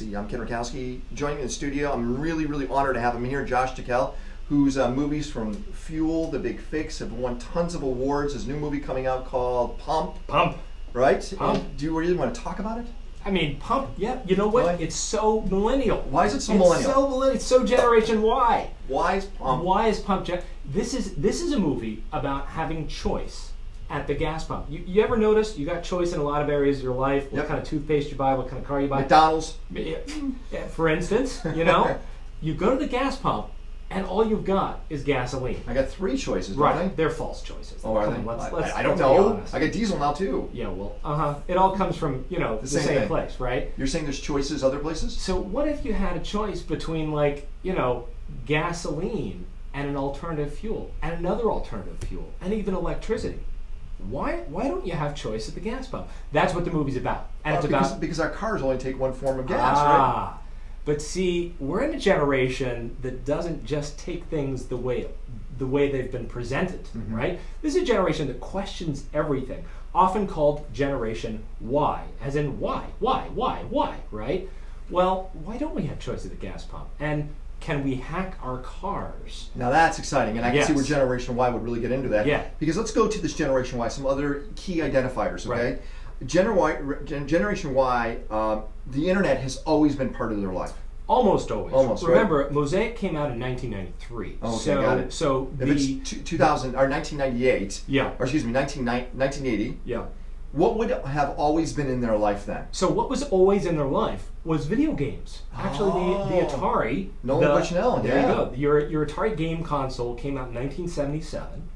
see, I'm Ken Rakowski. Joining me in the studio, I'm really honored to have him here, Josh Tickell, whose movies from Fuel, The Big Fix have won tons of awards. His new movie coming out called Pump. Pump. Right? Pump. Do you really want to talk about it? I mean, Pump, yeah, you know what? Why? It's so millennial. Why is it so millennial? It's so Generation Y. Why is Pump? Why is Pump? This is a movie about having choice at the gas pump. You ever notice you got choice in a lot of areas of your life? What kind of toothpaste you buy, what kind of car you buy? McDonald's. Yeah, for instance, you know, you go to the gas pump and all you've got is gasoline. I got 3 choices, don't Right, I? they're false choices. Oh, are Come they? on, I don't know. I got diesel now too. Yeah, well, it all comes from, you know, the same place, right? You're saying there's choices other places? So what if you had a choice between, like, you know, gasoline and an alternative fuel, and another alternative fuel, and even electricity? Why don't you have choice at the gas pump? That's what the movie's about. And it's because our cars only take one form of gas, right? But see, we're in a generation that doesn't just take things the way they've been presented, right? This is a generation that questions everything, often called Generation Y, as in why, right? Well, why don't we have choice at the gas pump? And can we hack our cars? Now that's exciting, and I can see where Generation Y would really get into that. Yeah. Because let's go to this Generation Y, some other key identifiers, okay? Right. Generation Y, the internet has always been part of their life. Almost always. Almost. Remember, right? Mosaic came out in 1993. Oh, okay, got it. So if it's 2000 or 1998. Yeah. Or excuse me, 1980. Yeah. What would have always been in their life then? So what was always in their life was video games. Actually, the Atari. Nolan Bushnell, There you go. Your Atari game console came out in 1977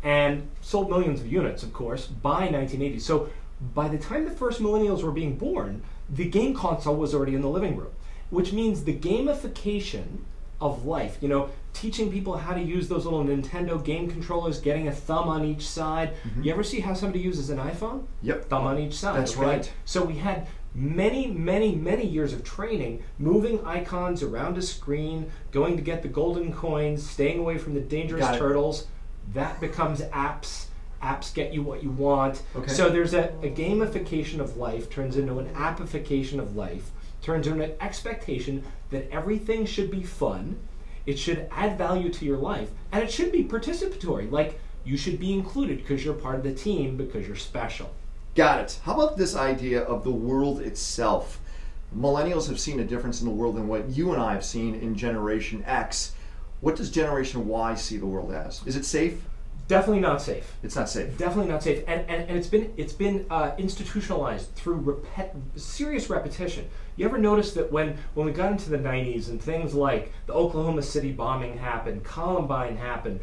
and sold millions of units, of course, by 1980. So by the time the first millennials were being born, the game console was already in the living room, which means the gamification of life, you know, teaching people how to use those little Nintendo game controllers, getting a thumb on each side. You ever see how somebody uses an iPhone? Yep. Thumb on each side. That's right. So we had many years of training, moving icons around a screen, going to get the golden coins, staying away from the dangerous turtles. That becomes apps. Apps get you what you want. Okay. So there's a gamification of life turns into an appification of life, turns into an expectation that everything should be fun, it should add value to your life, and it should be participatory. Like, you should be included because you're part of the team, because you're special. Got it. How about this idea of the world itself? Millennials have seen a difference in the world than what you and I have seen in Generation X. What does Generation Y see the world as? Is it safe? Definitely not safe. It's not safe. Definitely not safe, and it's been institutionalized through serious repetition. You ever notice that when we got into the 90s and things like the Oklahoma City bombing happened, Columbine happened,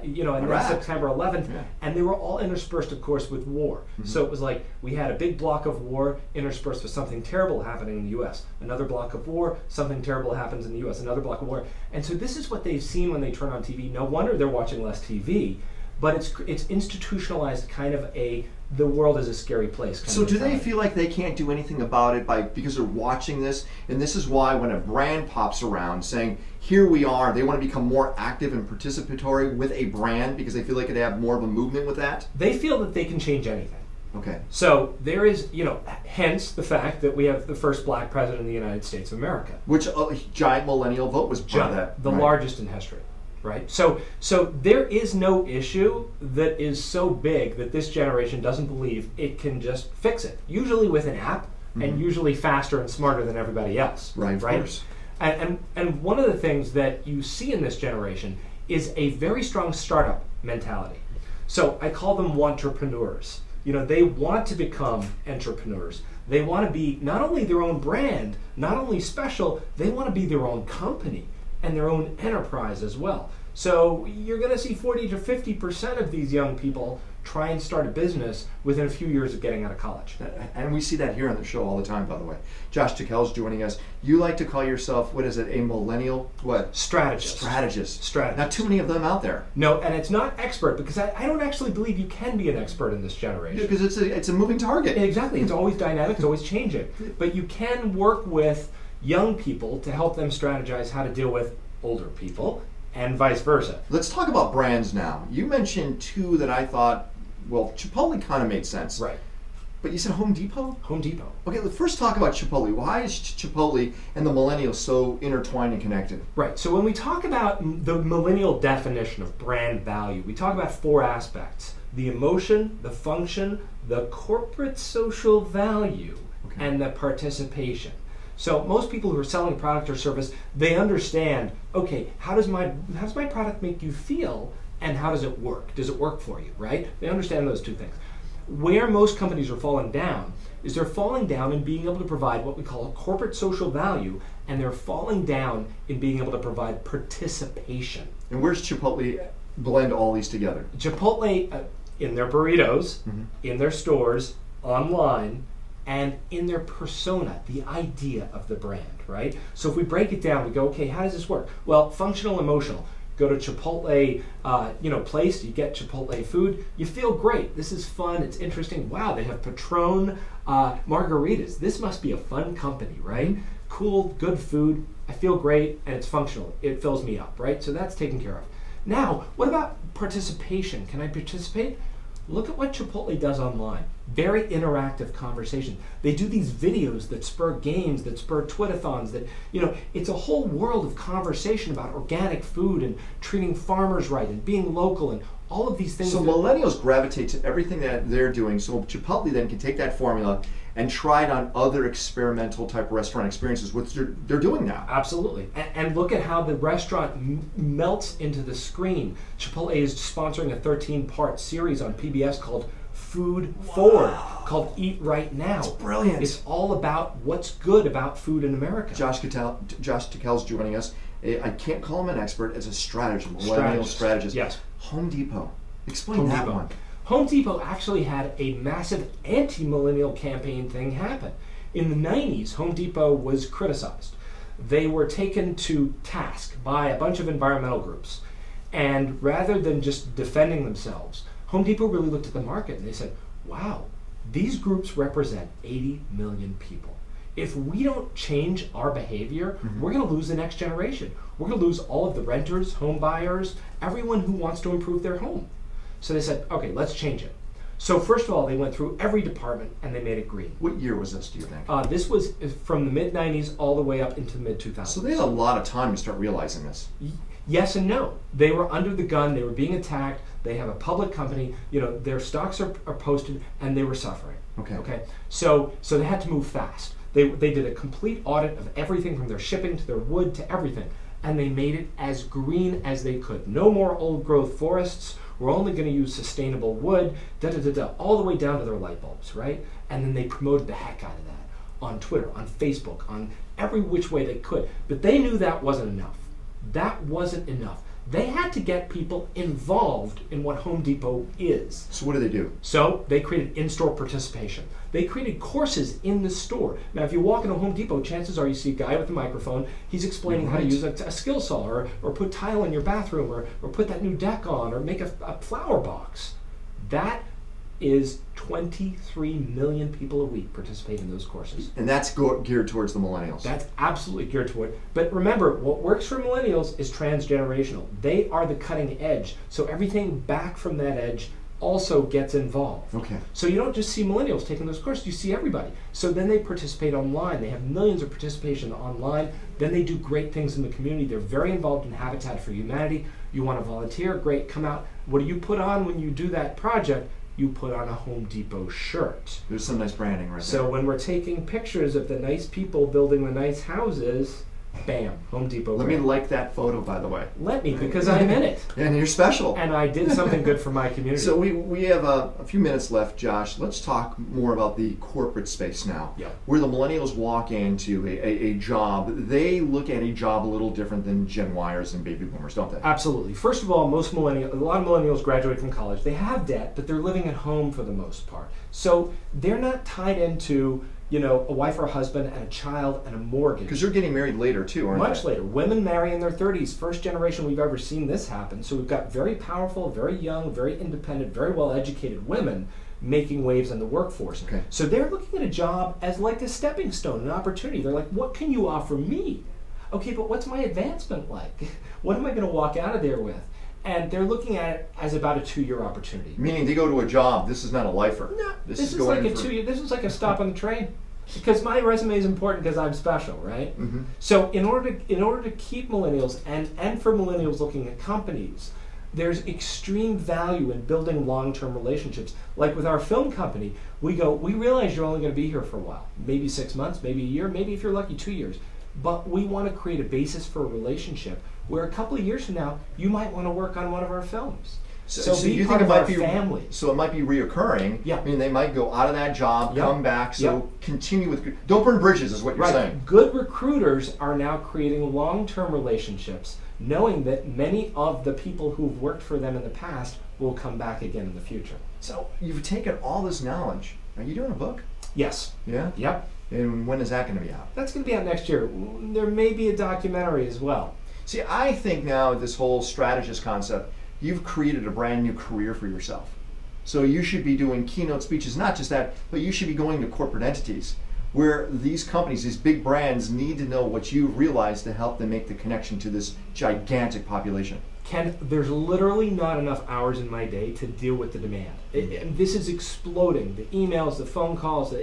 you know, and then September 11th, and they were all interspersed, of course, with war. So it was like we had a big block of war interspersed with something terrible happening in the U.S. Another block of war, something terrible happens in the U.S. Another block of war, and so this is what they've seen when they turn on TV. No wonder they're watching less TV. But it's institutionalized kind of the world is a scary place. So do they feel like they can't do anything about it because they're watching this? And this is why when a brand pops around saying, here we are, they want to become more active and participatory with a brand because they feel like they have more of a movement with that? They feel that they can change anything. Okay. So there is, you know, hence the fact that we have the first black president of the United States of America. Which giant millennial vote was part of that. The largest in history. Right? So there is no issue that is so big that this generation doesn't believe it can just fix it. Usually with an app, and usually faster and smarter than everybody else. Right, of course. And one of the things that you see in this generation is a very strong startup mentality. So I call them wantrepreneurs. You know, they want to become entrepreneurs. They want to be not only their own brand, not only special, they want to be their own company and their own enterprise as well. So you're going to see 40 to 50% of these young people try and start a business within a few years of getting out of college. And we see that here on the show all the time, by the way. Josh Tickell's joining us. You like to call yourself, what is it, a millennial, what? Strategist. Strategist. Not too many of them out there. No, and it's not expert, because I don't actually believe you can be an expert in this generation. Because it's a moving target. Exactly. It's always dynamic, it's always changing. But you can work with young people to help them strategize how to deal with older people, and vice versa. Let's talk about brands now. You mentioned two that I thought, well, Chipotle kind of made sense. Right. But you said Home Depot? Home Depot. Okay, let's first talk about Chipotle. Why is Chipotle and the millennials so intertwined and connected? Right, so when we talk about the millennial definition of brand value, we talk about 4 aspects: the emotion, the function, the corporate social value, and the participation. So most people who are selling a product or service, they understand, okay, how does my product make you feel, and how does it work? Does it work for you, right? They understand those 2 things. Where most companies are falling down is they're falling down in being able to provide what we call a corporate social value, and they're falling down in being able to provide participation. And where's Chipotle blend all these together? Chipotle, in their burritos, in their stores, online, and in their persona, the idea of the brand, right? So if we break it down, we go, okay, how does this work? Well, functional, emotional. Go to Chipotle, place, you get Chipotle food, you feel great. This is fun, it's interesting. Wow, they have Patron margaritas. This must be a fun company, right? Cool, good food, I feel great, and it's functional. It fills me up, right? So that's taken care of. Now, what about participation? Can I participate? Look at what Chipotle does online. Very interactive conversation. They do these videos that spur games, that spur Twitathons, that, it's a whole world of conversation about organic food and treating farmers right and being local and all of these things. So millennials gravitate to everything that they're doing, so Chipotle then can take that formula and try it on other experimental type restaurant experiences, which they're doing now. Absolutely. And look at how the restaurant melts into the screen. Chipotle is sponsoring a 13-part series on PBS called Food Forward, called Eat Right Now. It's brilliant. It's all about what's good about food in America. Josh Tickell's joining us. I can't call him an expert, as a strategist, millennial strategist. Yes. Home Depot. Explain that one. Home Depot actually had a massive anti-millennial campaign thing happen. In the 90s, Home Depot was criticized. They were taken to task by a bunch of environmental groups. And rather than just defending themselves, Home Depot really looked at the market and they said, wow, these groups represent 80 million people. If we don't change our behavior, we're going to lose the next generation. We're going to lose all of the renters, home buyers, everyone who wants to improve their home. So they said, okay, let's change it. So first of all, they went through every department and they made it green. What year was this, do you think? This was from the mid-90s all the way up into the mid-2000s. So they had a lot of time to start realizing this. Yes and no. They were under the gun, they were being attacked, they have a public company, their stocks are posted, and they were suffering. Okay. So they had to move fast. They did a complete audit of everything from their shipping to their wood to everything, and they made it as green as they could. No more old growth forests. We're only going to use sustainable wood, all the way down to their light bulbs, right? And then they promoted the heck out of that on Twitter, on Facebook, on every which way they could. But they knew that wasn't enough. That wasn't enough. They had to get people involved in what Home Depot is. So what do they do? So they created in-store participation. They created courses in the store. Now, if you walk into Home Depot, chances are you see a guy with a microphone. He's explaining how to use a skill saw, or put tile in your bathroom, or put that new deck on, or make a flower box. That is 23 million people a week participate in those courses. And that's geared towards the millennials. That's absolutely geared toward. But remember, what works for millennials is transgenerational. They are the cutting edge. So everything back from that edge also gets involved. Okay. So you don't just see millennials taking those courses, you see everybody. So then they participate online. They have millions of participation online. Then they do great things in the community. They're very involved in Habitat for Humanity. You want to volunteer? Great, come out. What do you put on when you do that project? You put on a Home Depot shirt. There's some nice branding right there. So when we're taking pictures of the nice people building the nice houses, bam, Home Depot. Let me like that photo, by the way. Let me, because I'm in it. And you're special. And I did something good for my community. So we have a few minutes left, Josh. Let's talk more about the corporate space now. Yep. Where the millennials walk into a job, they look at a job a little different than Gen Yers and baby boomers, don't they? Absolutely. First of all, a lot of millennials graduate from college. They have debt, but they're living at home for the most part. So they're not tied into a wife or a husband and a child and a mortgage. Because you're getting married later too, aren't they? Much later. Women marry in their 30s. First generation we've ever seen this happen. So we've got very powerful, very young, very independent, very well educated women making waves in the workforce. Okay. So they're looking at a job as like a stepping stone, an opportunity. They're like, what can you offer me? Okay, but what's my advancement like? What am I going to walk out of there with? And they're looking at it as about a 2-year opportunity. Meaning they go to a job. This is not a lifer. No, this is going like a 2 year. This is like a stop on the train, because my resume is important because I'm special, right? Mm-hmm. So in order to keep millennials and for millennials looking at companies, there's extreme value in building long-term relationships. Like with our film company, we realize you're only going to be here for a while, maybe 6 months, maybe a year, maybe if you're lucky 2 years. But we want to create a basis for a relationship where a couple of years from now, you might want to work on one of our films. So be you part think of it our might be family. So it might be reoccurring. Yeah. I mean, they might go out of that job, Yep. come back. So Yep. continue with. Don't burn bridges, is what you're Right. saying. Good recruiters are now creating long-term relationships, knowing that many of the people who've worked for them in the past will come back again in the future. So you've taken all this knowledge. Are you doing a book? Yes. Yeah. Yep. And when is that going to be out? That's going to be out next year. There may be a documentary as well. See, I think now this whole strategist concept, you've created a brand new career for yourself. So you should be doing keynote speeches, not just that, but you should be going to corporate entities where these companies, these big brands, need to know what you've realized to help them make the connection to this gigantic population. Ken, there's literally not enough hours in my day to deal with the demand. This is exploding. The emails, the phone calls,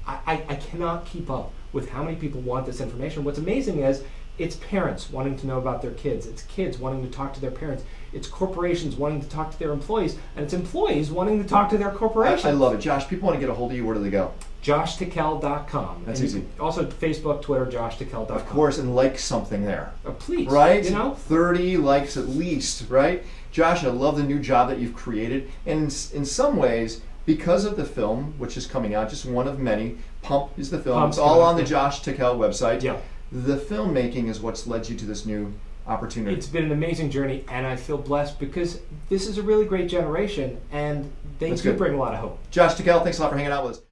I cannot keep up with how many people want this information. What's amazing is it's parents wanting to know about their kids. It's kids wanting to talk to their parents. It's corporations wanting to talk to their employees. And it's employees wanting to talk to their corporations. I love it. Josh, people want to get a hold of you. Where do they go? JoshTickell.com. That's easy. Also Facebook, Twitter, JoshTickell.com. Of course, and like something there. Please. Right? You know? 30 likes at least, right? Josh, I love the new job that you've created. And in some ways, because of the film, which is coming out, just one of many, Pump is the film. Pump's It's all coming on the up. Josh Tickell website. Yeah. The filmmaking is what's led you to this new opportunity. It's been an amazing journey, and I feel blessed because this is a really great generation, and they That's do good. bring a lot of hope. Josh Tickell, thanks a lot for hanging out with us.